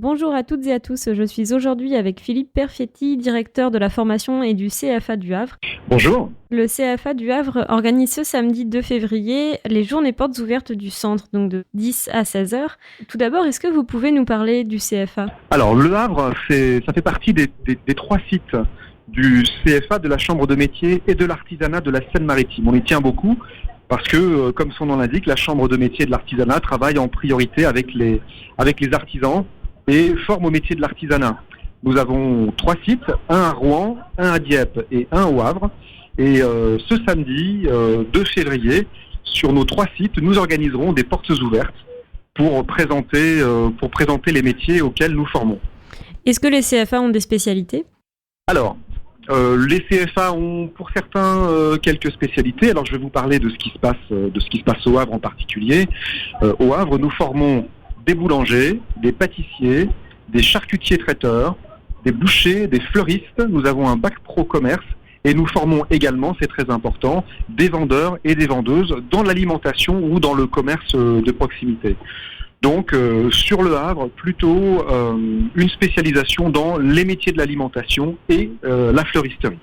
Bonjour à toutes et à tous, je suis aujourd'hui avec Philippe Perfetti, directeur de la formation et du CFA du Havre. Bonjour. Le CFA du Havre organise ce samedi 2 février les journées portes ouvertes du centre, donc de 10 à 16 heures. Tout d'abord, est-ce que vous pouvez nous parler du CFA ? Alors, Le Havre, ça fait partie des trois sites du CFA, de la Chambre de métier et de l'artisanat de la Seine-Maritime. On y tient beaucoup parce que, comme son nom l'indique, la Chambre de métier et de l'artisanat travaille en priorité avec les artisans et forme au métier de l'artisanat. Nous avons trois sites, un à Rouen, un à Dieppe et un au Havre. Et ce samedi 2 février, sur nos trois sites, nous organiserons des portes ouvertes pour présenter les métiers auxquels nous formons. Est-ce que les CFA ont des spécialités ? Alors, les CFA ont pour certains quelques spécialités. Alors je vais vous parler de ce qui se passe au Havre en particulier. Au Havre, nous formons des boulangers, des pâtissiers, des charcutiers traiteurs, des bouchers, des fleuristes. Nous avons un bac pro commerce et nous formons également, c'est très important, des vendeurs et des vendeuses dans l'alimentation ou dans le commerce de proximité. Donc sur le Havre, plutôt une spécialisation dans les métiers de l'alimentation et la fleuristerie.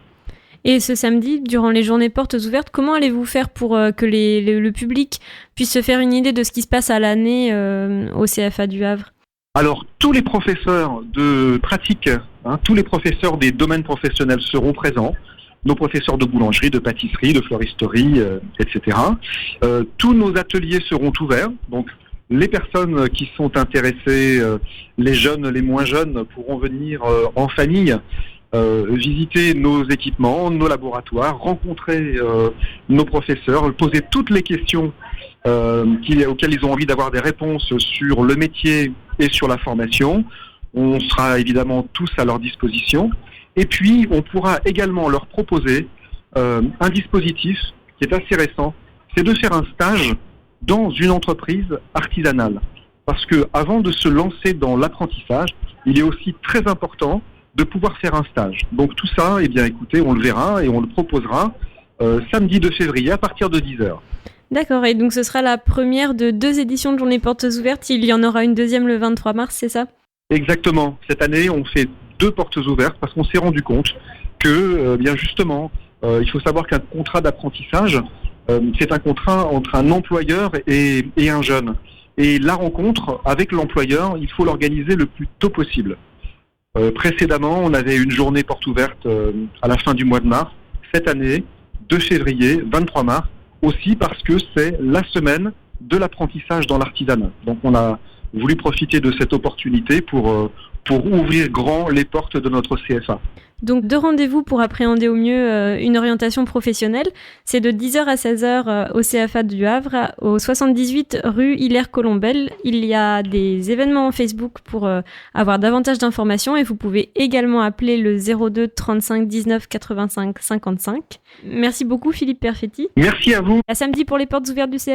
Et ce samedi, durant les journées portes ouvertes, comment allez-vous faire pour que le public puisse se faire une idée de ce qui se passe à l'année au CFA du Havre ? Alors tous les professeurs de pratique, tous les professeurs des domaines professionnels seront présents. Nos professeurs de boulangerie, de pâtisserie, de fleuristerie, etc. Tous nos ateliers seront ouverts, donc les personnes qui sont intéressées, les jeunes, les moins jeunes, pourront venir en famille visiter nos équipements, nos laboratoires, rencontrer nos professeurs, poser toutes les questions auxquelles ils ont envie d'avoir des réponses sur le métier et sur la formation. On sera évidemment tous à leur disposition. Et puis, on pourra également leur proposer un dispositif qui est assez récent, c'est de faire un stage dans une entreprise artisanale. Parce que avant de se lancer dans l'apprentissage, il est aussi très important de pouvoir faire un stage. Donc tout ça, eh bien écoutez, on le verra et on le proposera samedi 2 février à partir de 10h. D'accord, et donc ce sera la première de 2 éditions de Journées Portes Ouvertes. Il y en aura une deuxième le 23 mars, c'est ça ? Exactement. Cette année, on fait 2 portes ouvertes parce qu'on s'est rendu compte que, bien justement, il faut savoir qu'un contrat d'apprentissage, c'est un contrat entre un employeur et un jeune. Et la rencontre avec l'employeur, il faut l'organiser le plus tôt possible. Précédemment, on avait une journée porte ouverte à la fin du mois de mars. Cette année, 2 février, 23 mars, aussi parce que c'est la semaine de l'apprentissage dans l'artisanat. Donc on a voulu profiter de cette opportunité pour ouvrir grand les portes de notre CFA. Donc 2 rendez-vous pour appréhender au mieux une orientation professionnelle. C'est de 10h à 16h au CFA du Havre, au 78 rue Hilaire-Colombel. Il y a des événements Facebook pour avoir davantage d'informations et vous pouvez également appeler le 02 35 19 85 55. Merci beaucoup Philippe Perfetti. Merci à vous. À samedi pour les portes ouvertes du CFA.